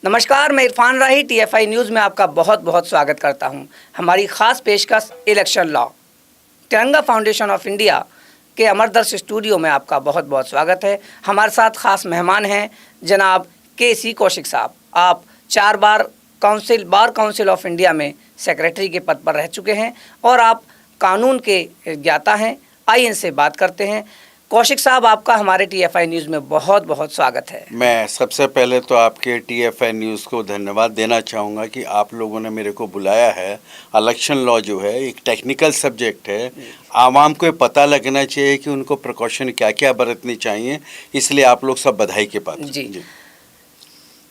नमस्कार, मैं इरफान राही TFI news में आपका बहुत बहुत स्वागत करता हूं। हमारी खास पेशकश इलेक्शन लॉ तिरंगा फाउंडेशन ऑफ इंडिया के अमरदर्श स्टूडियो में आपका बहुत बहुत स्वागत है। हमारे साथ खास मेहमान हैं जनाब के.सी. कौशिक साहब। आप 4 बार बार काउंसिल ऑफ इंडिया में सेक्रेटरी के पद पर रह चुके हैं और आप कानून के ज्ञाता हैं। आइए इनसे बात करते हैं। कौशिक साहब, आपका हमारे टीएफआई न्यूज़ में बहुत बहुत स्वागत है। मैं सबसे पहले तो आपके टीएफआई न्यूज़ को धन्यवाद देना चाहूँगा कि आप लोगों ने मेरे को बुलाया है। इलेक्शन लॉ जो है एक टेक्निकल सब्जेक्ट है, आवाम को पता लगना चाहिए कि उनको प्रिकॉशन क्या क्या बरतनी चाहिए, इसलिए आप लोग सब बधाई के पात्र। जी।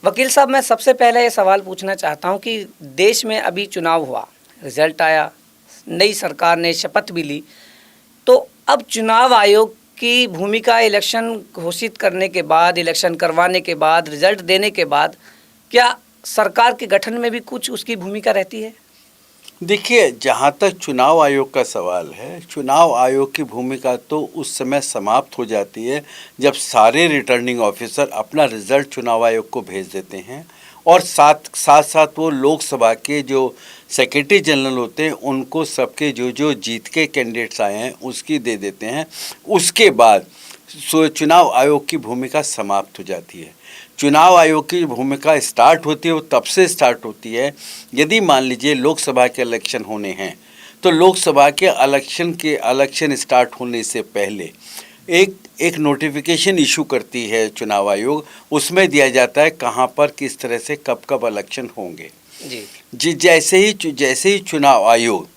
वकील साहब, मैं सबसे पहले ये सवाल पूछना चाहता हूँ कि देश में अभी चुनाव हुआ, रिजल्ट आया, नई सरकार ने शपथ भी ली, तो अब चुनाव आयोग की भूमिका इलेक्शन घोषित करने के बाद, इलेक्शन करवाने के बाद, रिजल्ट देने के बाद, क्या सरकार के गठन में भी कुछ उसकी भूमिका रहती है? देखिए, जहाँ तक चुनाव आयोग का सवाल है, चुनाव आयोग की भूमिका तो उस समय समाप्त हो जाती है जब सारे रिटर्निंग ऑफिसर अपना रिजल्ट चुनाव आयोग को भेज देते हैं और साथ साथ वो लोकसभा के जो सेक्रेटरी जनरल होते हैं उनको सबके जो जीत के कैंडिडेट्स आए हैं उसकी दे देते हैं। उसके बाद चुनाव आयोग की भूमिका समाप्त हो जाती है। चुनाव आयोग की भूमिका स्टार्ट होती है, वो तब से स्टार्ट होती है यदि मान लीजिए लोकसभा के इलेक्शन होने हैं तो लोकसभा के इलेक्शन स्टार्ट होने से पहले एक नोटिफिकेशन इशू करती है चुनाव आयोग। उसमें दिया जाता है कहाँ पर किस तरह से कब कब इलेक्शन होंगे। जी जैसे ही चुनाव आयोग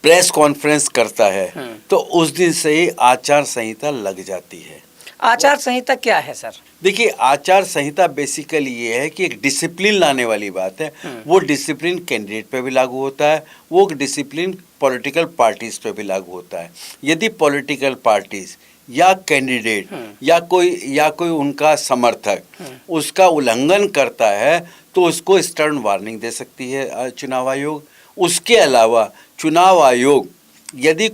प्रेस कॉन्फ्रेंस करता है तो उस दिन से ही आचार संहिता लग जाती है। आचार संहिता क्या है सर? देखिए, आचार संहिता बेसिकली ये है कि एक डिसिप्लिन लाने वाली बात है। वो डिसिप्लिन कैंडिडेट पे भी लागू होता है, वो डिसिप्लिन पॉलिटिकल पार्टीज पे भी लागू होता है। यदि पॉलिटिकल पार्टीज या कैंडिडेट या कोई उनका समर्थक उसका उल्लंघन करता है तो उसको स्टर्न वार्निंग दे सकती है चुनाव आयोग। उसके अलावा चुनाव आयोग यदि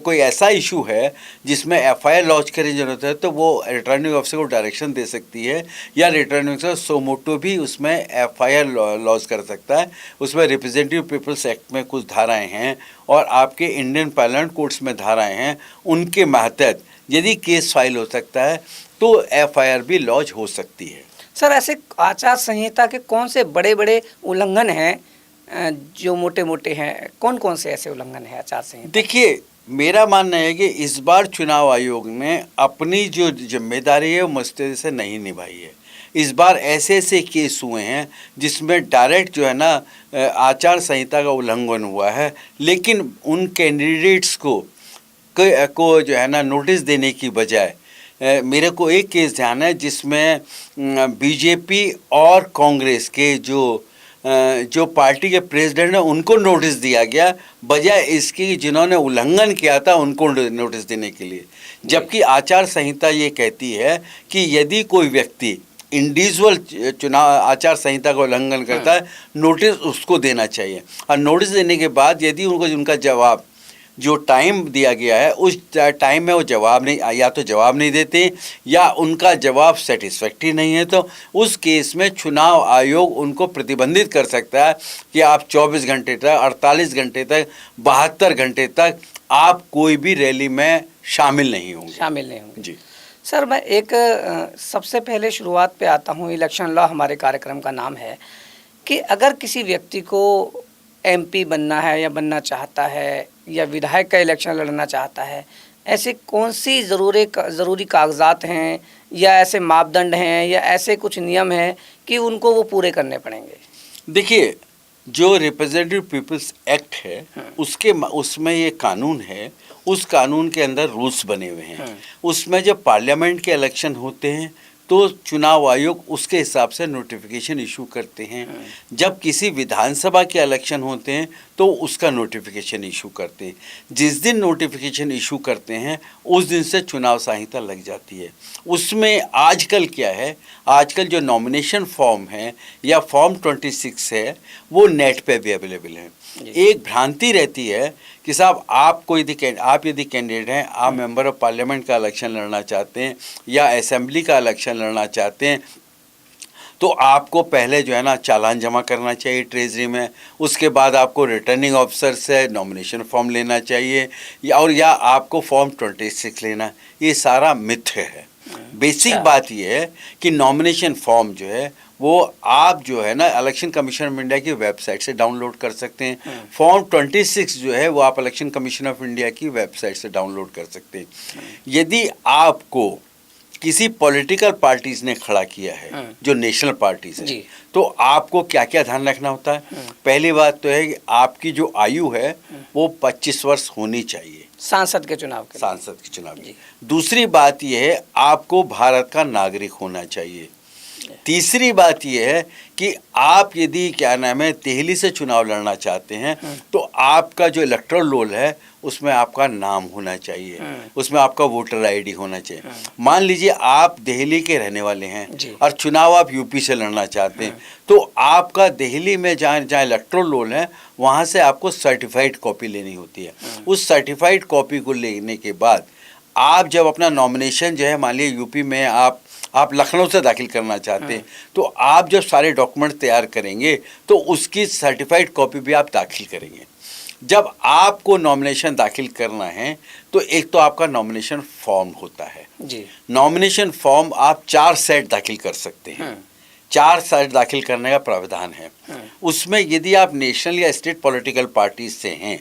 कोई ऐसा इशू है जिसमें एफआईआर लॉन्च करने की जरूरत है तो वो रिटर्निंग ऑफिसर को डायरेक्शन दे सकती है या रिटर्निंग ऑफिसर सोमोटो भी उसमें एफआईआर लॉन्च कर सकता है। उसमें रिप्रेजेंटेटिव पीपल्स एक्ट में कुछ धाराएं हैं और आपके इंडियन पार्लियामेंट कोर्ट्स में धाराएं हैं, उनके महत्व यदि केस फाइल हो सकता है तो एफआईआर भी लॉन्च हो सकती है। सर, ऐसे आचार संहिता के कौन से बड़े बड़े उल्लंघन हैं जो मोटे मोटे हैं? कौन कौन से ऐसे उल्लंघन है आचार संहिता? देखिए, मेरा मानना है कि इस बार चुनाव आयोग ने अपनी जो जिम्मेदारी है वो मुस्तैदी से नहीं निभाई है। इस बार ऐसे ऐसे केस हुए हैं जिसमें डायरेक्ट जो है ना आचार संहिता का उल्लंघन हुआ है, लेकिन उन कैंडिडेट्स को जो है ना नोटिस देने की बजाय मेरे को एक केस ध्यान है जिसमें बीजेपी और कांग्रेस के जो पार्टी के प्रेसिडेंट हैं उनको नोटिस दिया गया बजाय इसकी जिन्होंने उल्लंघन किया था उनको नोटिस देने के लिए। जबकि आचार संहिता ये कहती है कि यदि कोई व्यक्ति इंडिविजुअल चुनाव आचार संहिता का उल्लंघन करता है नोटिस उसको देना चाहिए और नोटिस देने के बाद यदि उनका जवाब जो टाइम दिया गया है उस टाइम में वो जवाब नहीं देते या उनका जवाब सेटिस्फैक्टरी नहीं है तो उस केस में चुनाव आयोग उनको प्रतिबंधित कर सकता है कि आप 24 घंटे तक, 48 घंटे तक, 72 घंटे तक आप कोई भी रैली में शामिल नहीं होंगे। जी सर, मैं एक सबसे पहले शुरुआत पे आता हूँ। इलेक्शन लॉ हमारे कार्यक्रम का नाम है कि अगर किसी व्यक्ति को एमपी बनना है या बनना चाहता है या विधायक का इलेक्शन लड़ना चाहता है, ऐसे कौन सी ज़रूरी कागजात हैं या ऐसे मापदंड हैं या ऐसे कुछ नियम हैं कि उनको वो पूरे करने पड़ेंगे? देखिए, जो रिप्रेजेंटेटिव पीपल्स एक्ट है उसमें ये कानून है, उस कानून के अंदर रूल्स बने हुए हैं। उसमें जब पार्लियामेंट के इलेक्शन होते हैं तो चुनाव आयोग उसके हिसाब से नोटिफिकेशन इशू करते हैं। जब किसी विधानसभा के इलेक्शन होते हैं तो उसका नोटिफिकेशन इशू करते हैं। जिस दिन नोटिफिकेशन इशू करते हैं उस दिन से चुनाव संहिता लग जाती है। उसमें आजकल क्या है, आजकल जो नॉमिनेशन फॉर्म है या फॉर्म 26 है वो नेट पे भी अवेलेबल है। एक भ्रांति रहती है कि साहब आप यदि कैंडिडेट हैं, आप मेंबर ऑफ पार्लियामेंट का इलेक्शन लड़ना चाहते हैं या असेंबली का इलेक्शन लड़ना चाहते हैं तो आपको पहले जो है ना चालान जमा करना चाहिए ट्रेजरी में, उसके बाद आपको रिटर्निंग ऑफिसर से नॉमिनेशन फॉर्म लेना चाहिए या आपको फॉर्म 26 लेना। ये सारा मिथ्य है। बेसिक अच्छा। बात ये है कि नॉमिनेशन फॉर्म जो है वो आप जो है ना इलेक्शन कमीशन ऑफ इंडिया की वेबसाइट से डाउनलोड कर सकते हैं। फॉर्म 26 जो है वो आप इलेक्शन कमीशन ऑफ इंडिया की वेबसाइट से डाउनलोड कर सकते हैं। यदि आपको किसी पॉलिटिकल पार्टीज ने खड़ा किया है जो नेशनल पार्टीज है, तो आपको क्या क्या ध्यान रखना होता है? पहली बात तो है कि आपकी जो आयु है वो 25 वर्ष होनी चाहिए सांसद के चुनाव के लिए। सांसद के चुनाव की। दूसरी बात यह है आपको भारत का नागरिक होना चाहिए। तीसरी बात यह है कि आप यदि क्या नाम है दिल्ली से चुनाव लड़ना चाहते हैं तो आपका जो इलेक्टोरल रोल है उसमें आपका नाम होना चाहिए, उसमें आपका वोटर आईडी होना चाहिए। मान लीजिए आप दिल्ली के रहने वाले हैं और चुनाव आप यूपी से लड़ना चाहते हैं, तो आपका दिल्ली में जहाँ जहाँ इलेक्टोरल रोल है वहाँ से आपको सर्टिफाइड कॉपी लेनी होती है। उस सर्टिफाइड कॉपी को लेने के बाद आप जब अपना नॉमिनेशन जो है, मान लीजिए यूपी में आप लखनऊ से दाखिल करना चाहते हैं, तो आप जब सारे डॉक्यूमेंट तैयार करेंगे तो उसकी सर्टिफाइड कॉपी भी आप दाखिल करेंगे। जब आपको नॉमिनेशन दाखिल करना है तो एक तो आपका नॉमिनेशन फॉर्म होता है जी। नॉमिनेशन फॉर्म आप 4 सेट दाखिल कर सकते हैं। 4 सेट दाखिल करने का प्रावधान है। उसमें यदि आप नेशनल या स्टेट पॉलिटिकल पार्टी से हैं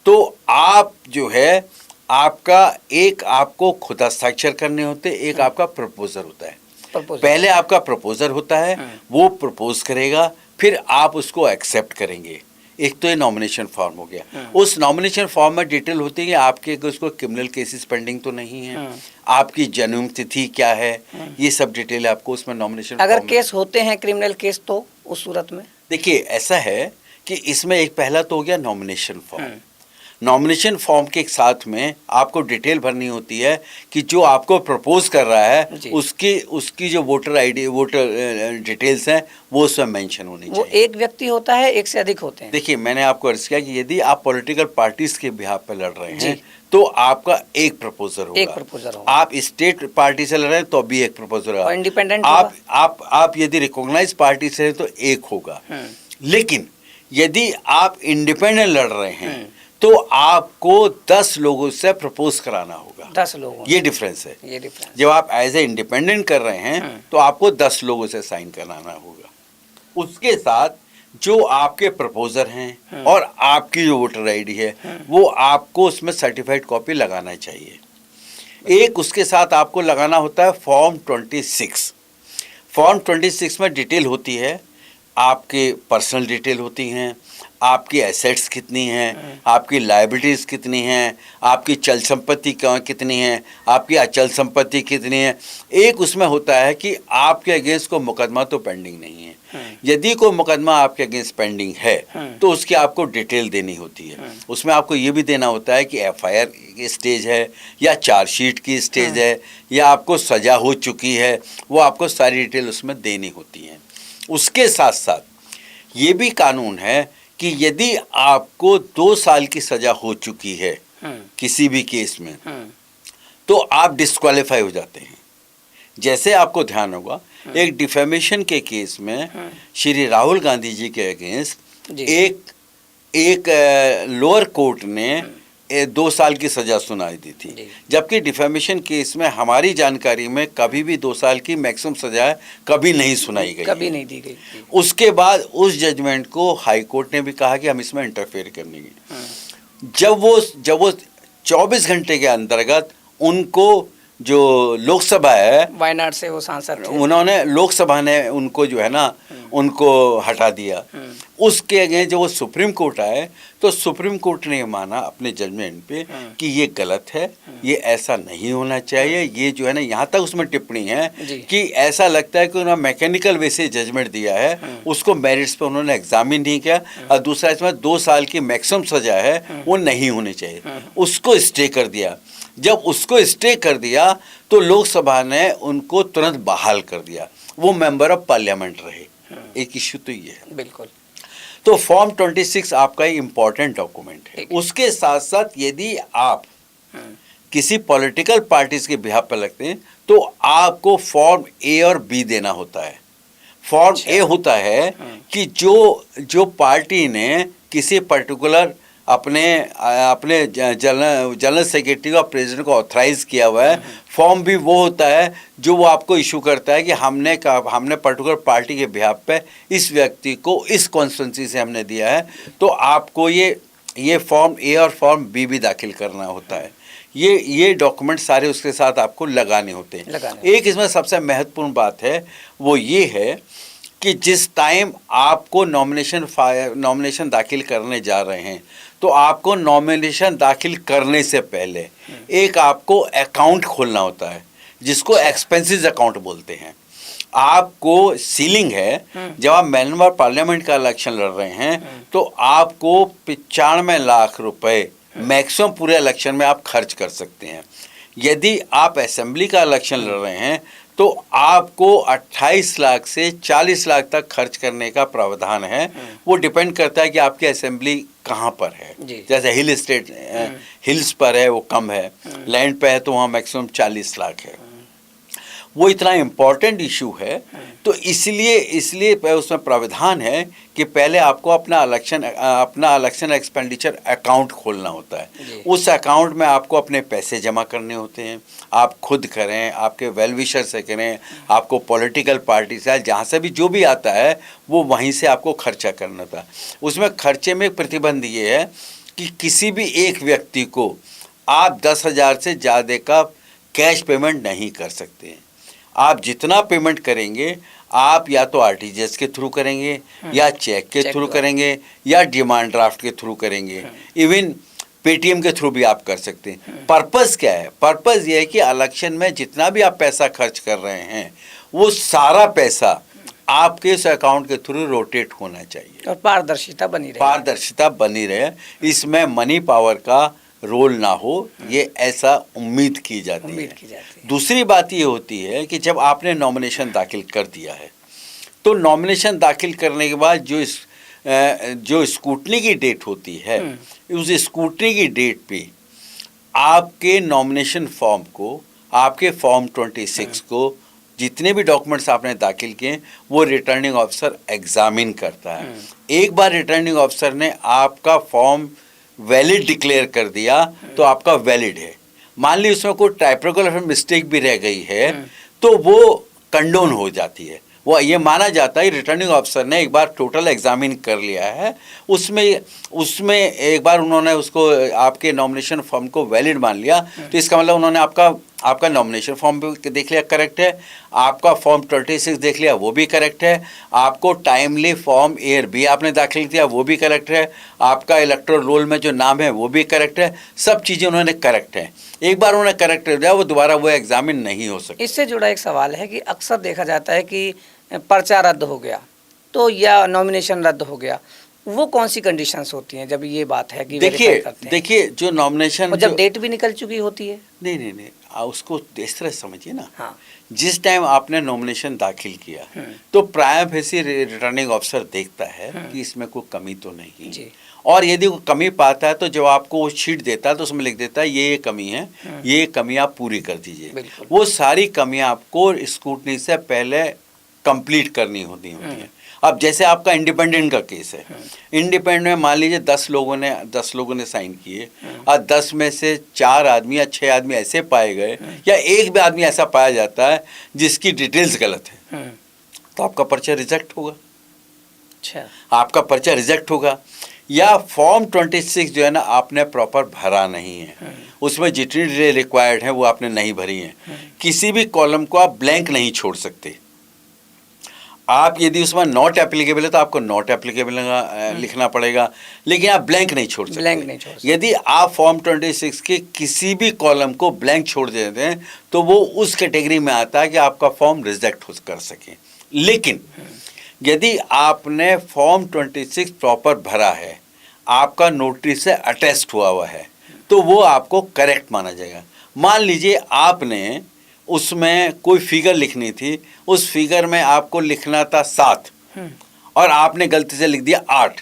तो आप जो है आपको खुद हस्ताक्षर करने होते, एक आपका प्रपोजर होता है। पहले आपका प्रपोजर होता है, वो प्रपोज करेगा, फिर आप उसको एक्सेप्ट करेंगे। एक तो ये नॉमिनेशन फॉर्म हो गया। उस नॉमिनेशन फॉर्म में डिटेल होती है कि आपके उसको क्रिमिनल केसेस पेंडिंग तो नहीं है, आपकी जन्म तिथि क्या है, ये सब डिटेल आपको उसमें नॉमिनेशन। अगर केस होते हैं क्रिमिनल केस तो उस सूरत में देखिए ऐसा है कि इसमें एक पहला तो हो गया नॉमिनेशन फॉर्म। नॉमिनेशन फॉर्म के साथ में आपको डिटेल भरनी होती है कि जो आपको प्रपोज कर रहा है उसकी जो वोटर आईडी वोटर डिटेल्स हैं वो उसमें मेंशन होनी चाहिए। वो एक व्यक्ति होता है, एक से अधिक होते हैं? देखिए मैंने आपको अर्ज किया कि यदि आप पॉलिटिकल पार्टीज के बिहाफ पे लड़ रहे हैं तो आपका एक प्रपोजल होगा। आप स्टेट पार्टी से लड़ रहे हैं तो भी एक प्रपोजल होगा। इंडिपेंडेंट आप यदि रिकॉग्नाइज पार्टी से हैं तो एक होगा। लेकिन यदि आप इंडिपेंडेंट लड़ रहे हैं तो आपको 10 लोगों से प्रपोज कराना होगा। 10 लोगों, ये डिफरेंस है। जब आप एज ए इंडिपेंडेंट कर रहे हैं तो आपको 10 लोगों से साइन कराना होगा। उसके साथ जो आपके प्रपोजर हैं और आपकी जो वोटर आईडी है वो आपको उसमें सर्टिफाइड कॉपी लगाना चाहिए। एक उसके साथ आपको लगाना होता है फॉर्म 26। फॉर्म 26 में डिटेल होती है, आपके पर्सनल डिटेल होती हैं, आपकी एसेट्स कितनी हैं, आपकी लायबिलिटीज़ कितनी हैं, आपकी चल संपत्ति कितनी है, आपकी अचल संपत्ति कितनी है। एक उसमें होता है कि आपके अगेंस्ट को मुकदमा तो पेंडिंग नहीं है। यदि कोई मुकदमा आपके अगेंस्ट पेंडिंग है तो उसकी आपको डिटेल देनी होती है। उसमें आपको ये भी देना होता है कि एफआईआर की स्टेज है या चार्जशीट की स्टेज है या आपको सज़ा हो चुकी है, वो आपको सारी डिटेल उसमें देनी होती है। उसके साथ साथ ये भी कानून है कि यदि आपको 2 साल की सजा हो चुकी है किसी भी केस में तो आप डिस्क्वालीफाई हो जाते हैं। जैसे आपको ध्यान होगा एक डिफेमेशन के केस में श्री राहुल गांधी जी के अगेंस्ट एक लोअर कोर्ट ने 2 साल की सजा सुनाई दी थी, जबकि डिफेमेशन केस में हमारी जानकारी में कभी भी 2 साल की मैक्सिमम सजा कभी नहीं सुनाई गई, कभी नहीं दी गई। उसके बाद उस जजमेंट को हाई कोर्ट ने भी कहा कि हम इसमें इंटरफेयर करने की। जब वो 24 घंटे के अंतर्गत उनको जो लोकसभा है वायनाड से वो सांसद थे, उन्होंने लोकसभा ने उनको जो है ना उनको हटा दिया। उसके अगेंस्ट जब वो सुप्रीम कोर्ट आए तो सुप्रीम कोर्ट ने माना अपने जजमेंट पे कि ये गलत है, ये ऐसा नहीं होना चाहिए। ये जो है ना यहाँ तक उसमें टिप्पणी है कि ऐसा लगता है कि उन्होंने मैकेनिकल वे से जजमेंट दिया है, उसको मेरिट्स पे उन्होंने एग्जामिन नहीं किया। और दूसरा इसमें 2 साल की मैक्सिमम सजा है वो नहीं होनी चाहिए, उसको स्टे कर दिया। जब उसको स्टे कर दिया तो लोकसभा ने उनको तुरंत बहाल कर दिया, वो मेंबर ऑफ पार्लियामेंट रहे। एक इश्यू तो ये है। बिल्कुल। तो फॉर्म 26 आपका इम्पोर्टेंट डॉक्यूमेंट है। उसके साथ साथ यदि आप किसी पॉलिटिकल पार्टीज के बिहाफ पर लगते हैं तो आपको फॉर्म ए और बी देना होता है। फॉर्म ए होता है कि जो पार्टी ने किसी पर्टिकुलर अपने अपने जनरल सेक्रेटरी और प्रेसिडेंट को ऑथराइज किया हुआ है। फॉर्म बी वो होता है जो वो आपको इशू करता है कि हमने पर्टिकुलर पार्टी के बिहाफ पे इस व्यक्ति को इस कॉन्स्टिट्यूंसी से हमने दिया है, तो आपको ये फॉर्म ए और फॉर्म बी भी दाखिल करना होता है। ये डॉक्यूमेंट सारे उसके साथ आपको लगाने होते हैं। एक इसमें सबसे महत्वपूर्ण बात है वो ये है कि जिस टाइम आपको नॉमिनेशन दाखिल करने जा रहे हैं, तो आपको नॉमिनेशन दाखिल करने से पहले एक आपको अकाउंट खोलना होता है जिसको एक्सपेंसेस अकाउंट बोलते हैं। आपको सीलिंग है, जब आप मेंबर पार्लियामेंट का इलेक्शन लड़ रहे हैं तो आपको 95 लाख रुपए मैक्सिमम पूरे इलेक्शन में आप खर्च कर सकते हैं। यदि आप असेंबली का इलेक्शन लड़ रहे हैं तो आपको 28 लाख से 40 लाख तक खर्च करने का प्रावधान है। वो डिपेंड करता है कि आपकी असेंबली कहाँ पर है। जैसे हिल्स पर है वो कम है, लैंड पे है तो वहाँ मैक्सिमम 40 लाख है। वो इतना इम्पोर्टेंट इशू है, तो इसलिए उसमें प्रावधान है कि पहले आपको अपना इलेक्शन एक्सपेंडिचर अकाउंट खोलना होता है। उस अकाउंट में आपको अपने पैसे जमा करने होते हैं। आप खुद करें, आपके वेल विशर से करें, आपको पॉलिटिकल पार्टी से, जहाँ से भी जो भी आता है वो वहीं से आपको खर्चा करना था। उसमें खर्चे में प्रतिबंध ये है कि किसी भी एक व्यक्ति को आप 10,000 से ज़्यादा का कैश पेमेंट नहीं कर सकते हैं। आप जितना पेमेंट करेंगे आप या तो आरटीजीएस के थ्रू करेंगे, या चेक के थ्रू करेंगे, या डिमांड ड्राफ्ट के थ्रू करेंगे, इवन पेटीएम के थ्रू भी आप कर सकते हैं। पर्पस क्या है? पर्पस ये है कि इलेक्शन में जितना भी आप पैसा खर्च कर रहे हैं वो सारा पैसा आपके इस अकाउंट के थ्रू रोटेट होना चाहिए और पारदर्शिता बनी रहे। इसमें मनी पावर का रोल ना हो, ये ऐसा उम्मीद की जाती है। दूसरी बात ये होती है कि जब आपने नॉमिनेशन दाखिल कर दिया है तो नॉमिनेशन दाखिल करने के बाद जो स्क्रूटनी की डेट होती है, उस स्क्रूटनी की डेट पे आपके नॉमिनेशन फॉर्म को, आपके फॉर्म 26 को, जितने भी डॉक्यूमेंट्स आपने दाखिल किए वो रिटर्निंग ऑफिसर एग्जामिन करता है। एक बार रिटर्निंग ऑफिसर ने आपका फॉर्म वैलिड डिक्लेयर कर दिया तो आपका वैलिड है। मान ली उसमें कोई टाइपोग्राफिकल मिस्टेक भी रह गई है तो वो कंडोन हो जाती है। वो ये माना जाता है रिटर्निंग ऑफिसर ने एक बार टोटल एग्जामिन कर लिया है, उसमें एक बार उन्होंने उसको आपके नॉमिनेशन फॉर्म को वैलिड मान लिया, तो इसका मतलब उन्होंने आपका नॉमिनेशन फॉर्म भी देख लिया करेक्ट है, आपका फॉर्म 26 देख लिया वो भी करेक्ट है, आपको टाइमली फॉर्म ए बी आपने दाखिल किया वो भी करेक्ट है, आपका इलेक्टोरल रोल में जो नाम है वो भी करेक्ट है, सब चीज़ें उन्होंने करेक्ट हैं। एक बार उन्होंने करेक्ट कर दिया वो दोबारा वो एग्जामिन नहीं हो सकता। इससे जुड़ा एक सवाल है कि अक्सर देखा जाता है कि पर्चा रद्द हो गया तो या नॉमिनेशन रद्द हो गया, वो कौन सी कंडीशंस होती हैं जब ये बात है कि देखिए जो नॉमिनेशन जब डेट भी निकल चुकी होती है? नहीं उसको इस तरह समझिए ना। हाँ। जिस टाइम आपने नॉमिनेशन दाखिल किया तो प्राइम फेसी रिटर्निंग ऑफिसर देखता है कि इसमें कोई कमी तो नहीं जी। और यदि कोई कमी पाता है तो जब आपको वो शीट देता है तो उसमें लिख देता है ये कमी है, ये कमी आप पूरी कर दीजिए। वो सारी कमियां आपको स्क्रूटनी से पहले कंप्लीट करनी होती हैं। अब जैसे आपका इंडिपेंडेंट का केस है, इंडिपेंडेंट में मान लीजिए 10 लोगों ने साइन किए और 10 में से 4 आदमी या 6 आदमी ऐसे पाए गए या एक भी आदमी ऐसा पाया जाता है जिसकी डिटेल्स गलत है, तो आपका पर्चा रिजेक्ट होगा। अच्छा, आपका पर्चा रिजेक्ट होगा। या फॉर्म 26 जो है ना आपने प्रॉपर भरा नहीं है, उसमें जितनी डिटेल रिक्वायर्ड है वो आपने नहीं भरी है। किसी भी कॉलम को आप ब्लैंक नहीं छोड़ सकते। आप यदि उसमें नॉट एप्लीकेबल है तो आपको नॉट एप्लीकेबल लिखना पड़ेगा, लेकिन आप ब्लैंक नहीं छोड़ सकते। यदि आप फॉर्म 26 के किसी भी कॉलम को ब्लैंक छोड़ देते हैं तो वो उस कैटेगरी में आता है कि आपका फॉर्म रिजेक्ट कर सके। लेकिन यदि आपने फॉर्म 26 प्रॉपर भरा है, आपका नोटरी से अटेस्ट हुआ है, तो वो आपको करेक्ट माना जाएगा। मान लीजिए आपने उसमें कोई फिगर लिखनी थी, उस फिगर में आपको लिखना था 7 और आपने गलती से लिख दिया 8,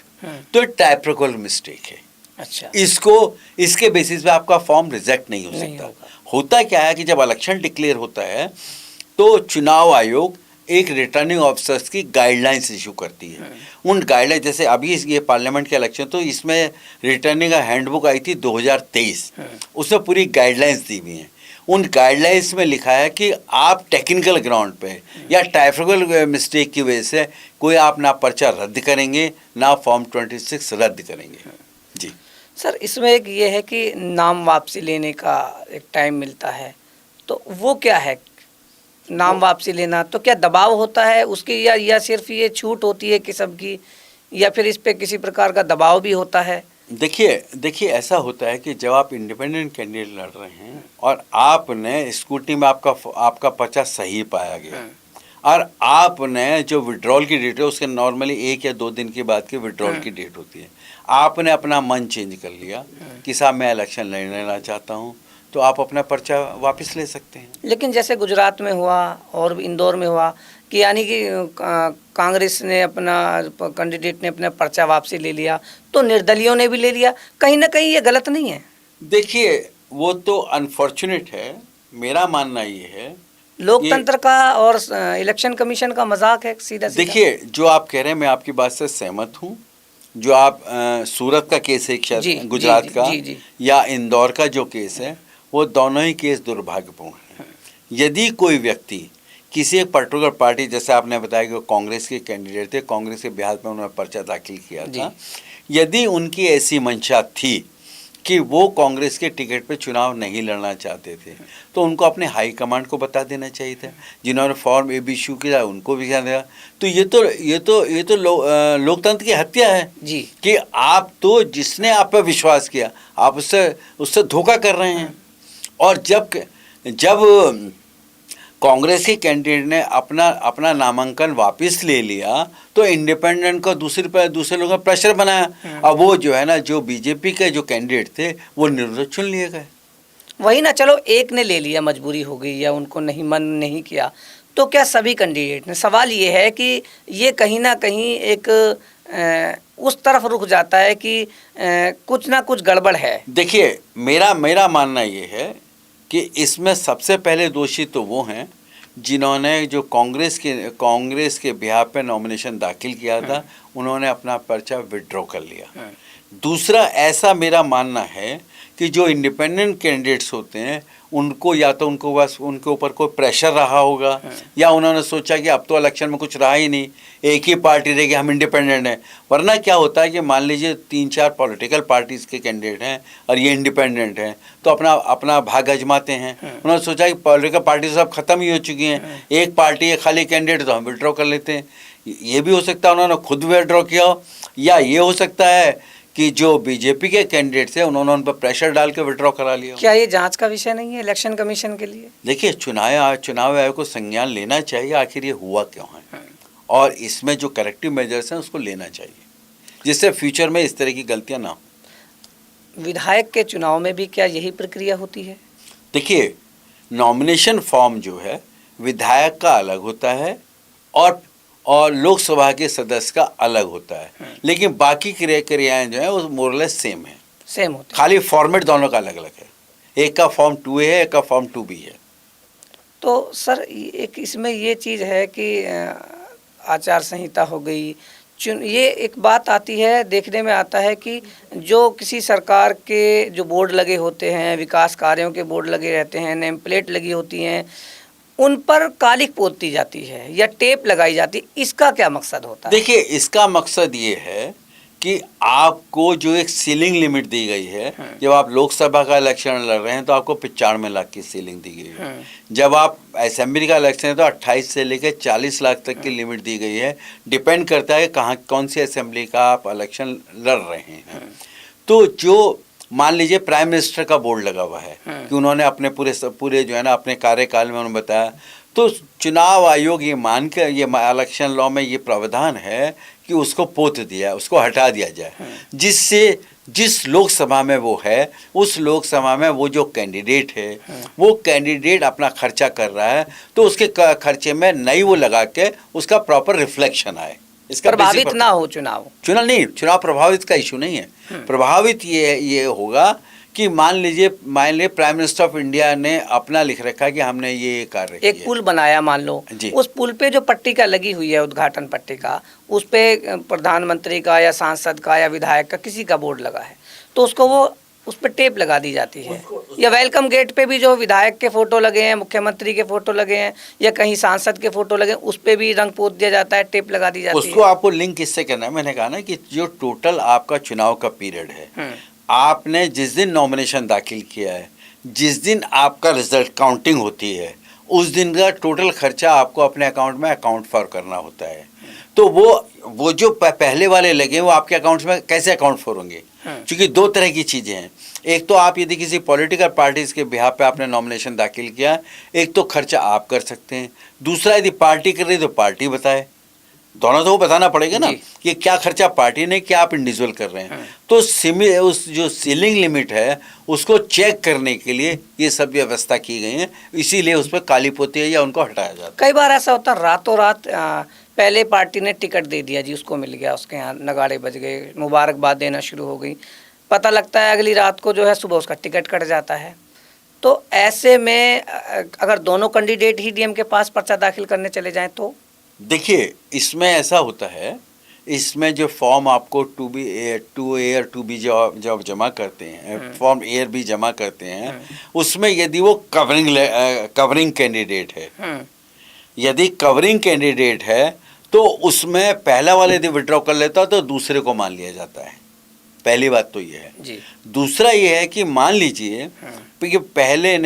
तो टाइपोग्राफिकल मिस्टेक है। अच्छा, इसके बेसिस पे आपका फॉर्म रिजेक्ट नहीं हो सकता। होता क्या है कि जब इलेक्शन डिक्लेयर होता है तो चुनाव आयोग एक रिटर्निंग ऑफिसर्स की गाइडलाइंस इशू करती है। उन गाइडलाइन जैसे अभी ये पार्लियामेंट के इलेक्शन, तो इसमें रिटर्निंग का हैंडबुक आई थी 2023, उसमें पूरी गाइडलाइंस दी हुई हैं। उन गाइडलाइंस में लिखा है कि आप टेक्निकल ग्राउंड पे या टाइपिकल मिस्टेक की वजह से कोई आप ना पर्चा रद्द करेंगे ना फॉर्म 26 रद्द करेंगे। जी सर, इसमें एक ये है कि नाम वापसी लेने का एक टाइम मिलता है, तो वो क्या है? नाम वापसी लेना तो क्या दबाव होता है उसकी, या सिर्फ ये छूट होती है किस्म की, या फिर इस पे किसी प्रकार का दबाव भी होता है? देखिए ऐसा होता है कि जब आप इंडिपेंडेंट कैंडिडेट लड़ रहे हैं और आपने स्कूटी में आपका पर्चा सही पाया गया और आपने जो विड्रॉल की डेट है उसके नॉर्मली 1 या 2 दिन के बाद की विड्रॉल की डेट होती है, आपने अपना मन चेंज कर लिया कि साहब मैं इलेक्शन नहीं लड़ना चाहता हूँ, तो आप अपना पर्चा वापस ले सकते हैं। लेकिन जैसे गुजरात में हुआ और इंदौर में हुआ कि यानी कि कांग्रेस ने अपना कैंडिडेट ने अपना पर्चा वापसी ले लिया, तो निर्दलियों ने भी ले लिया, कहीं ना कहीं ये गलत नहीं है? देखिए वो तो अनफॉर्चुनेट है, मेरा मानना ये है लोकतंत्र का और इलेक्शन कमीशन का मजाक है सीधा सीधा। देखिए जो आप कह रहे हैं मैं आपकी बात से सहमत हूँ। जो आप सूरत का केस है शायद गुजरात का, या इंदौर का जो केस है, वो दोनों ही केस दुर्भाग्यपूर्ण हैं। यदि कोई व्यक्ति किसी एक पर्टिकुलर पार्टी, जैसे आपने बताया कि वो कांग्रेस के कैंडिडेट थे, कांग्रेस के बिहार में उन्होंने पर्चा दाखिल किया था, यदि उनकी ऐसी मंशा थी कि वो कांग्रेस के टिकट पे चुनाव नहीं लड़ना चाहते थे, तो उनको अपने हाई कमांड को बता देना चाहिए था। जिन्होंने फॉर्म ए बी इशू किया उनको भी ध्यान देगा। तो ये तो लोकतंत्र की हत्या है जी, कि आप तो जिसने आप पर विश्वास किया आप उससे धोखा कर रहे हैं। और जब कांग्रेस के कैंडिडेट ने अपना नामांकन वापस ले लिया तो इंडिपेंडेंट को दूसरे लोगों ने प्रेशर बनाया। अब वो जो है ना, जो बीजेपी के जो कैंडिडेट थे वो निर्दोष चुन लिए गए। वही ना, चलो एक ने ले लिया, मजबूरी हो गई या उनको नहीं मन नहीं किया, तो क्या सभी कैंडिडेट ने? सवाल ये है कि ये कहीं ना कहीं एक उस तरफ रुक जाता है कि कुछ ना कुछ गड़बड़ है। देखिए मेरा मानना ये है कि इसमें सबसे पहले दोषी तो वो हैं जिन्होंने जो कांग्रेस के बिहार पे नॉमिनेशन दाखिल किया था, उन्होंने अपना पर्चा विड्रॉ कर लिया। दूसरा ऐसा मेरा मानना है कि जो इंडिपेंडेंट कैंडिडेट्स होते हैं उनको या तो उनके ऊपर कोई प्रेशर रहा होगा, या उन्होंने सोचा कि अब तो इलेक्शन में कुछ रहा ही नहीं, एक ही पार्टी रहेगी, हम इंडिपेंडेंट हैं। वरना क्या होता है कि मान लीजिए 3-4 पॉलिटिकल पार्टीज के कैंडिडेट हैं और ये इंडिपेंडेंट हैं, तो अपना भाग आजमाते हैं। उन्होंने सोचा कि पॉलिटिकल पार्टी सब खत्म ही हो चुकी हैं, एक पार्टी है खाली कैंडिडेट, तो हम विड्रॉ कर लेते हैं। ये भी हो सकता है उन्होंने खुद विड्रॉ किया हो, या ये हो सकता है कि जो बीजेपी के कैंडिडेट्स हैं उन्होंने उन पर प्रेशर डाल के विड्रॉ करा लिया। क्या ये जांच का विषय नहीं है इलेक्शन कमीशन के लिए? देखिए चुनाव आयोग को संज्ञान लेना चाहिए आखिर ये हुआ क्यों है, और इसमें जो करेक्टिव मेजर्स हैं उसको लेना चाहिए, जिससे फ्यूचर में इस तरह की गलतियां ना हो। विधायक के चुनाव में भी क्या यही प्रक्रिया होती है? देखिए नॉमिनेशन फॉर्म जो है विधायक का अलग होता है और लोकसभा के सदस्य का अलग होता है, लेकिन बाकी क्रियाएं जो है वो मोरलेस सेम होती है, खाली फॉर्मेट दोनों का अलग अलग है। एक का फॉर्म 2A है, एक का फॉर्म 2B है। तो सर एक इसमें ये चीज़ है कि आचार संहिता हो गई, ये एक बात आती है, देखने में आता है कि जो किसी सरकार के जो बोर्ड लगे होते हैं, विकास कार्यों के बोर्ड लगे रहते हैं, नेम प्लेट लगी होती हैं, उन पर कालिक पोती जाती है या टेप लगाई जाती है, इसका क्या मकसद होता है? देखिए इसका मकसद ये है कि आपको जो एक सीलिंग लिमिट दी गई है, जब आप लोकसभा का इलेक्शन लड़ रहे हैं तो आपको 95 लाख की सीलिंग दी गई है। जब आप असेंबली का इलेक्शन है तो 28 से लेकर 40 लाख तक की लिमिट दी गई है। डिपेंड करता है कौन सी असेंबली का आप इलेक्शन लड़ रहे हैं। तो जो मान लीजिए प्राइम मिनिस्टर का बोर्ड लगा हुआ है कि उन्होंने अपने पूरे जो है ना अपने कार्यकाल में उन्होंने बताया, तो चुनाव आयोग ये मान कर, ये इलेक्शन लॉ में ये प्रावधान है कि उसको पोत दिया, उसको हटा दिया जाए, जिससे जिस लोकसभा में वो है उस लोकसभा में वो जो कैंडिडेट है वो कैंडिडेट अपना खर्चा कर रहा है, तो उसके खर्चे में नई वो लगा के उसका प्रॉपर रिफ्लेक्शन आए, इसका प्रभावित ना हो चुनाव प्रभावित का इशू नहीं है। प्रभावित ये होगा कि मान लीजिए प्राइम मिनिस्टर ऑफ इंडिया ने अपना लिख रखा है कि हमने ये कार्य किया एक पुल बनाया मान लो, जी। उस पुल पे जो पट्टिका लगी हुई है उद्घाटन पट्टिका, उस पे प्रधानमंत्री का या सांसद का या विधायक का किसी का बोर्ड लगा है, तो उसको वो उस पर टेप लगा दी जाती है। या वेलकम गेट पे भी जो विधायक के फोटो लगे हैं, मुख्यमंत्री के फोटो लगे हैं या कहीं सांसद के फोटो लगे हैं, उस पे भी रंग पोत दिया जाता है, टेप लगा दी जाती उसको है। आपको लिंक किससे करना है? मैंने कहा ना कि जो टोटल आपका चुनाव का पीरियड है, आपने जिस दिन नॉमिनेशन दाखिल किया है, जिस दिन आपका रिजल्ट काउंटिंग होती है, उस दिन का टोटल खर्चा आपको अपने अकाउंट में अकाउंट फॉर करना होता है। तो वो जो पहले वाले लगे वो आपके अकाउंट्स में कैसे अकाउंट फॉर होंगे? क्योंकि दो तरह की चीज़ें हैं। एक तो आप यदि किसी पॉलिटिकल पार्टीज के बिहाफ पे आपने नॉमिनेशन दाखिल किया, एक तो खर्चा आप कर सकते हैं, दूसरा यदि पार्टी कर रही है तो पार्टी बताए। दोनों तो वो बताना पड़ेगा ना कि क्या खर्चा पार्टी ने, क्या आप इंडिविजुअल कर रहे हैं। तो उस जो सीलिंग लिमिट है उसको चेक करने के लिए ये सब व्यवस्था की गई है, इसीलिए उस पर काली पोती है या उनको हटाया जाता है। कई बार ऐसा होता है रातों रात पहले पार्टी ने टिकट दे दिया जी, उसको मिल गया, उसके यहाँ नगाड़े बज गए, मुबारकबाद देना शुरू हो गई, पता लगता है अगली रात को जो है सुबह उसका टिकट कट जाता है। तो ऐसे में अगर दोनों कैंडिडेट ही डीएम के पास पर्चा दाखिल करने चले जाएं तो देखिए इसमें ऐसा होता है, इसमें जो फॉर्म आपको टू ए और टू बी जब जमा करते हैं, फॉर्म ए और बी जमा करते हैं, उसमें यदि वो कवरिंग कैंडिडेट है, यदि कवरिंग कैंडिडेट है तो उसमें पहला वाला यदि विड्रॉ कर लेता तो दूसरे को मान लिया जाता है। पहली बात तो ये है जी। दूसरा ये है कि मान लीजिए कि पहले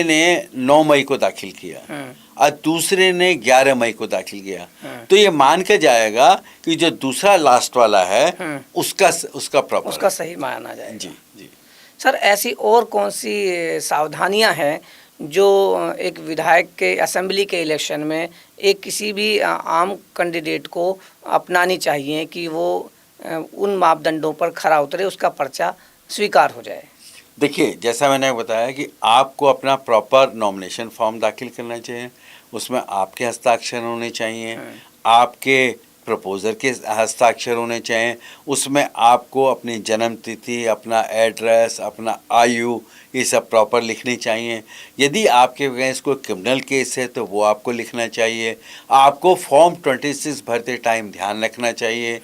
ने 9 मई को दाखिल किया और दूसरे ने 11 मई को दाखिल किया, तो ये मान के जाएगा कि जो दूसरा लास्ट वाला है उसका प्रॉपर उसका सही माना जाएगा। जी जी। सर ऐसी और कौन सी सावधानियां हैं जो एक विधायक के असेंबली के इलेक्शन में एक किसी भी आम कैंडिडेट को अपनानी चाहिए कि वो उन मापदंडों पर खरा उतरे, उसका पर्चा स्वीकार हो जाए? देखिए जैसा मैंने बताया कि आपको अपना प्रॉपर नॉमिनेशन फॉर्म दाखिल करना चाहिए, उसमें आपके हस्ताक्षर होने चाहिए, आपके प्रपोजर के हस्ताक्षर होने चाहिए, उसमें आपको अपनी जन्म तिथि, अपना एड्रेस, अपना आयु, ये सब प्रॉपर लिखनी चाहिए। यदि आपके अगेंस्ट कोई क्रिमिनल केस है तो वो आपको लिखना चाहिए। आपको फॉर्म 26 भरते टाइम ध्यान रखना चाहिए,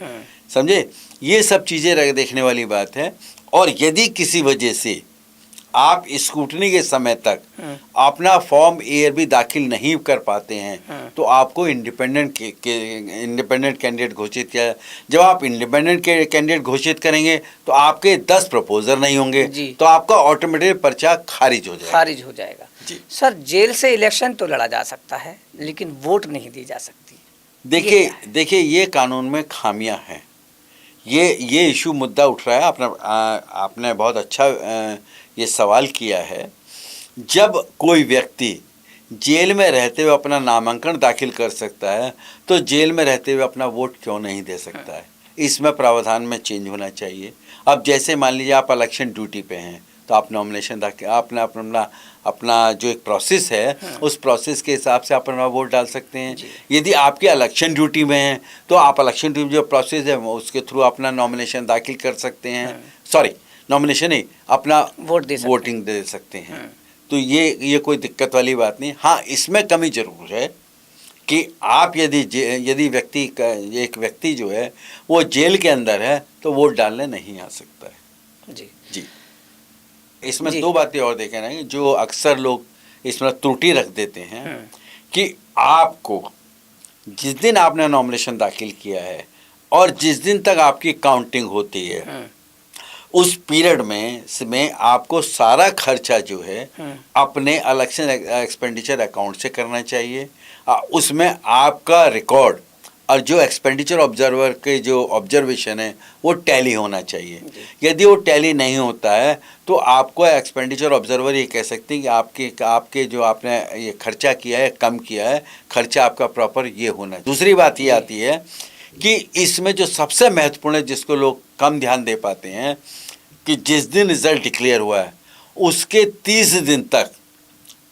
समझे? ये सब चीज़ें देखने वाली बात है। और यदि किसी वजह से आप स्क्रूटनी के समय तक अपना फॉर्म ए भी दाखिल नहीं कर पाते हैं तो आपको इंडिपेंडेंट कैंडिडेट घोषित किया। जब आप इंडिपेंडेंट कैंडिडेट घोषित करेंगे तो आपके 10 प्रपोजर नहीं होंगे, तो आपका ऑटोमेटिक पर्चा खारिज हो जाएगा। जी सर जेल से इलेक्शन तो लड़ा जा सकता है लेकिन वोट नहीं दी जा सकती। देखिए ये कानून में खामियां हैं। ये इशू मुद्दा उठ रहा है। आपने बहुत अच्छा ये सवाल किया है। जब कोई व्यक्ति जेल में रहते हुए अपना नामांकन दाखिल कर सकता है तो जेल में रहते हुए अपना वोट क्यों नहीं दे सकता है? इसमें प्रावधान में चेंज होना चाहिए। अब जैसे मान लीजिए आप इलेक्शन ड्यूटी पे हैं तो आप नॉमिनेशन दाखिल आपने अपना जो एक प्रोसेस है उस प्रोसेस के हिसाब से आप अपना वोट डाल सकते हैं। यदि आपके इलेक्शन ड्यूटी में हैं तो आप इलेक्शन ड्यूटी जो प्रोसेस है उसके थ्रू अपना नॉमिनेशन दाखिल कर सकते हैं। सॉरी, नॉमिनेशन नहीं, अपना वोटिंग दे सकते हैं। तो ये कोई दिक्कत वाली बात नहीं। हाँ, इसमें कमी जरूर है कि आप यदि एक व्यक्ति जो है वो जेल के अंदर है तो वोट डालने नहीं आ सकता है। जी जी। इसमें दो बातें और देखें ना जो अक्सर लोग इसमें त्रुटि रख देते हैं कि आपको जिस दिन आपने नॉमिनेशन दाखिल किया है और जिस दिन तक आपकी काउंटिंग होती है उस पीरियड में आपको सारा खर्चा जो है अपने इलेक्शन एक्सपेंडिचर अकाउंट से करना चाहिए। उसमें आपका रिकॉर्ड और जो एक्सपेंडिचर ऑब्जर्वर के जो ऑब्जर्वेशन है वो टैली होना चाहिए। यदि वो टैली नहीं होता है तो आपको एक्सपेंडिचर ऑब्जर्वर ये कह सकते हैं कि आपके जो आपने ये खर्चा किया है कम किया है, खर्चा आपका प्रॉपर ये होना है। दूसरी बात ये आती है कि इसमें जो सबसे महत्वपूर्ण है जिसको लोग कम ध्यान दे पाते हैं कि जिस दिन रिजल्ट डिक्लेयर हुआ है उसके 30 दिन तक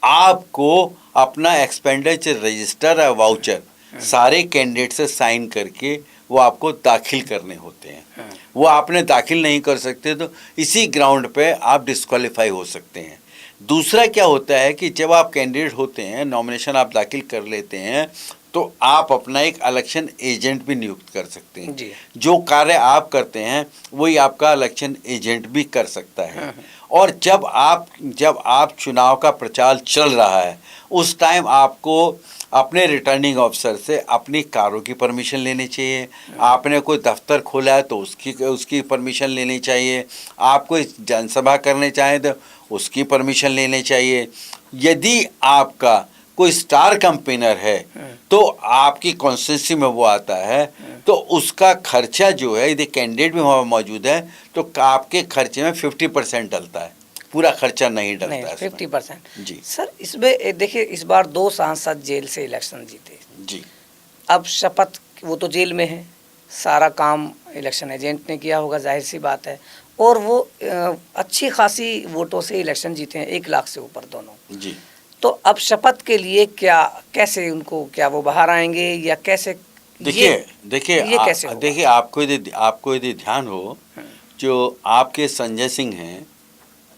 आपको अपना एक्सपेंडिचर रजिस्टर या वाउचर सारे कैंडिडेट से साइन करके वो आपको दाखिल करने होते हैं। वो आपने दाखिल नहीं कर सकते तो इसी ग्राउंड पे आप डिस्क्वालीफाई हो सकते हैं। दूसरा क्या होता है कि जब आप कैंडिडेट होते हैं, नॉमिनेशन आप दाखिल कर लेते हैं, तो आप अपना एक इलेक्शन एजेंट भी नियुक्त कर सकते हैं। जी। जो कार्य आप करते हैं वही आपका इलेक्शन एजेंट भी कर सकता है। और जब आप चुनाव का प्रचार चल रहा है, उस टाइम आपको अपने रिटर्निंग ऑफिसर से अपनी कारों की परमिशन लेनी चाहिए। आपने कोई दफ्तर खोला है तो उसकी परमिशन लेनी चाहिए। आप कोई जनसभा करने चाहें तो उसकी परमिशन लेनी चाहिए। यदि आपका कोई स्टार कैंपेनर है तो आपकी कॉन्स्टिट्यूंसी में वो आता है, तो उसका खर्चा जो है, यदि कैंडिडेट भी वहाँ मौजूद है तो आपके खर्चे में 50% डलता है, पूरा खर्चा नहीं डलता नहीं, है इसमें। 50%। जी सर, इसमें देखिए, इस बार 2 सांसद जेल से इलेक्शन जीते। जी। अब शपथ, वो तो जेल में है, सारा काम इलेक्शन एजेंट ने किया होगा, जाहिर सी बात है। और वो अच्छी खासी वोटों से इलेक्शन जीते हैं, 1 लाख से ऊपर दोनों। जी। तो अब शपथ के लिए कैसे उनको, क्या वो बाहर आएंगे या कैसे? देखिए ये कैसे होगा? देखिए, आपको यदि ध्यान हो, जो आपके संजय सिंह हैं,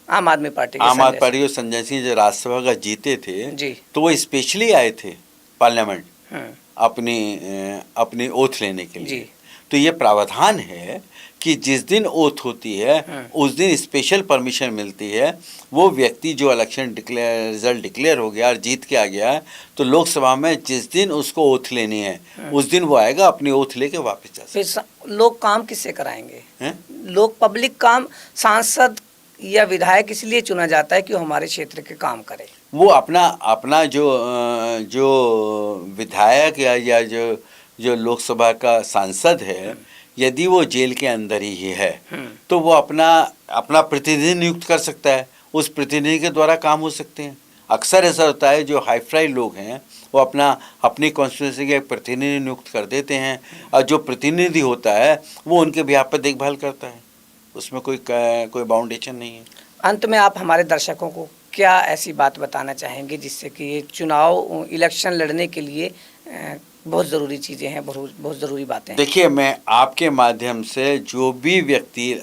आम आदमी पार्टी के आम आदमी संजय पार्टी के संजय सिंह जो राज्यसभा का जीते थे, जी। तो वो स्पेशली आए थे पार्लियामेंट हम्म, अपनी ओथ लेने के लिए। जी। तो ये प्रावधान है कि जिस दिन ओथ होती है उस दिन स्पेशल परमिशन मिलती है। वो व्यक्ति जो इलेक्शन रिजल्ट डिक्लेयर हो गया और जीत के आ गया है, तो लोकसभा में जिस दिन उसको ओथ लेनी है उस दिन वो आएगा, अपनी ओथ लेके वापस जा सकता फिर लोग काम किससे कराएंगे? है। लोग पब्लिक काम, सांसद या विधायक इसलिए चुना जाता है कि वो हमारे क्षेत्र के काम करे। वो अपना जो विधायक या जो लोकसभा का सांसद है, यदि वो जेल के अंदर ही है तो वो अपना प्रतिनिधि नियुक्त कर सकता है। उस प्रतिनिधि के द्वारा काम हो सकते हैं। अक्सर ऐसा होता है, जो हाई फाई लोग हैं वो अपनी कॉन्स्टिट्यूंसी के एक प्रतिनिधि नियुक्त कर देते हैं, और जो प्रतिनिधि होता है वो उनके बिहाफ पर देखभाल करता है। उसमें कोई बाउंडेशन नहीं है। अंत में आप हमारे दर्शकों को क्या ऐसी बात बताना चाहेंगे जिससे कि ये चुनाव, इलेक्शन लड़ने के लिए बहुत ज़रूरी चीज़ें हैं, बहुत ज़रूरी बातें हैं? देखिए, मैं आपके माध्यम से जो भी व्यक्ति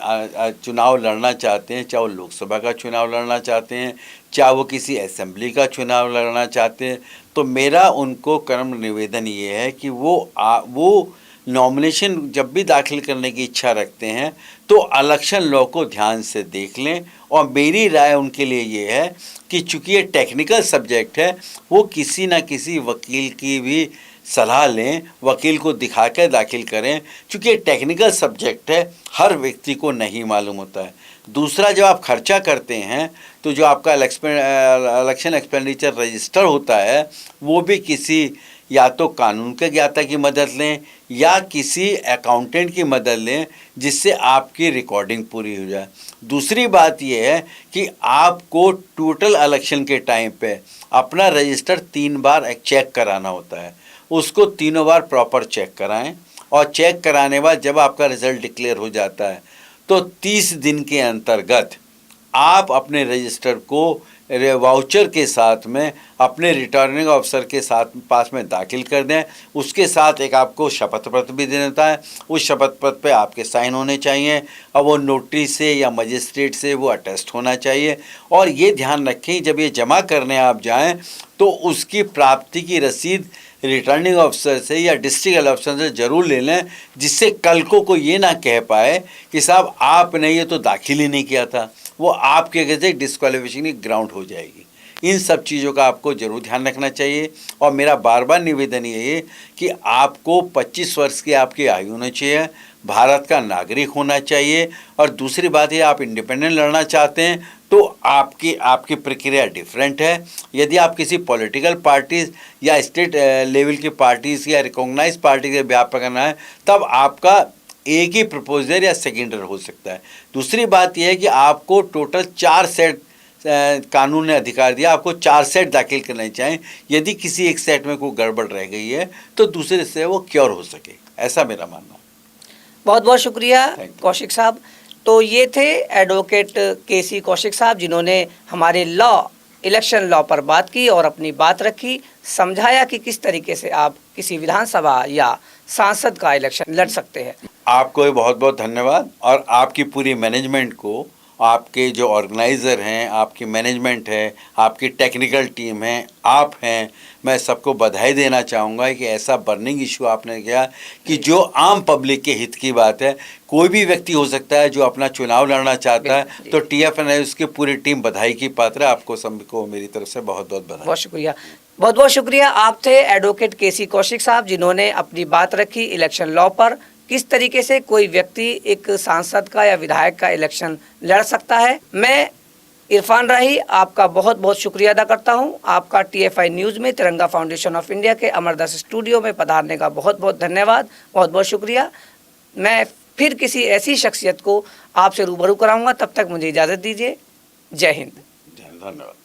चुनाव लड़ना चाहते हैं, चाहे वो लोकसभा का चुनाव लड़ना चाहते हैं, चाहे वो किसी असेंबली का चुनाव लड़ना चाहते हैं, तो मेरा उनको कर्म निवेदन ये है कि वो नॉमिनेशन जब भी दाखिल करने की इच्छा रखते हैं तो इलेक्शन लॉ को ध्यान से देख लें। और मेरी राय उनके लिए ये है कि चूँकि ये टेक्निकल सब्जेक्ट है, वो किसी न किसी वकील की भी सलाह लें, वकील को दिखा कर दाखिल करें, क्योंकि ये टेक्निकल सब्जेक्ट है, हर व्यक्ति को नहीं मालूम होता है। दूसरा, जब आप खर्चा करते हैं तो जो आपका इलेक्शन एक्सपेंडिचर रजिस्टर होता है, वो भी किसी या तो कानून के ज्ञाता की मदद लें या किसी अकाउंटेंट की मदद लें, जिससे आपकी रिकॉर्डिंग पूरी हो जाए। दूसरी बात यह है कि आपको टोटल इलेक्शन के टाइम पे अपना रजिस्टर 3 बार चेक कराना होता है। उसको तीनों बार प्रॉपर चेक कराएं, और चेक कराने बाद जब आपका रिजल्ट डिक्लेयर हो जाता है तो 30 दिन के अंतर्गत आप अपने रजिस्टर को वाउचर के साथ में अपने रिटर्निंग ऑफिसर के पास में दाखिल कर दें। उसके साथ एक आपको शपथ पत्र भी दे देता है। उस शपथ पत्र पे आपके साइन होने चाहिए, और वो नोटरी से या मजिस्ट्रेट से वो अटेस्ट होना चाहिए। और ये ध्यान रखें, जब ये जमा करने आप जाएं तो उसकी प्राप्ति की रसीद रिटर्निंग ऑफिसर से या डिस्ट्रिक्ट ऑफिसर से ज़रूर ले लें, जिससे कल को कोई ये ना कह पाए कि साहब आपने ये तो दाखिल ही नहीं किया था। वो आपके अगेंस्ट डिस्क्वालिफिकेशन की ग्राउंड हो जाएगी। इन सब चीज़ों का आपको ज़रूर ध्यान रखना चाहिए। और मेरा बार बार निवेदन ये है कि आपको 25 वर्ष की आपकी आयु होनी चाहिए, भारत का नागरिक होना चाहिए, और दूसरी बात ये, आप इंडिपेंडेंट लड़ना चाहते हैं तो आपकी प्रक्रिया डिफरेंट है। यदि आप किसी पॉलिटिकल पार्टीज या स्टेट लेवल की पार्टीज़ या रिकॉग्नाइज पार्टी के बिहाफ पर करना है, तब आपका एक ही प्रपोजर या सेकेंडर हो सकता है। दूसरी बात यह है कि आपको टोटल 4 सेट कानून ने अधिकार दिया, आपको 4 सेट दाखिल करने चाहिए। यदि किसी एक सेट में कोई गड़बड़ रह गई है तो दूसरे से वो क्योर हो सके, ऐसा मेरा मानना है। बहुत बहुत शुक्रिया कौशिक साहब। तो ये थे एडवोकेट केसी कौशिक साहब, जिन्होंने हमारे लॉ इलेक्शन लॉ पर बात की और अपनी बात रखी, समझाया कि किस तरीके से आप किसी विधानसभा या सांसद का इलेक्शन लड़ सकते हैं। आपको बहुत बहुत धन्यवाद और आपकी पूरी मैनेजमेंट को, आपके जो ऑर्गेनाइज़र हैं, आपकी मैनेजमेंट है, आपकी टेक्निकल टीम है, आप हैं, मैं सबको बधाई देना चाहूँगा कि ऐसा बर्निंग इशू आपने किया कि जो आम पब्लिक के हित की बात है। कोई भी व्यक्ति हो सकता है जो अपना चुनाव लड़ना चाहता है, तो TFN उसकी पूरी टीम बधाई की पात्र है। आपको सबको मेरी तरफ से बहुत बहुत बधाई। बहुत शुक्रिया, बहुत बहुत शुक्रिया। आप थे एडवोकेट KC कौशिक साहब, जिन्होंने अपनी बात रखी इलेक्शन लॉ पर, किस तरीके से कोई व्यक्ति एक सांसद का या विधायक का इलेक्शन लड़ सकता है। मैं इरफान राही आपका बहुत बहुत शुक्रिया अदा करता हूं। आपका TFI न्यूज़ में तिरंगा फाउंडेशन ऑफ इंडिया के अमरदास स्टूडियो में पधारने का बहुत बहुत धन्यवाद, बहुत बहुत शुक्रिया। मैं फिर किसी ऐसी शख्सियत को आपसे रूबरू कराऊंगा, तब तक मुझे इजाज़त दीजिए। जय हिंद। धन्यवाद।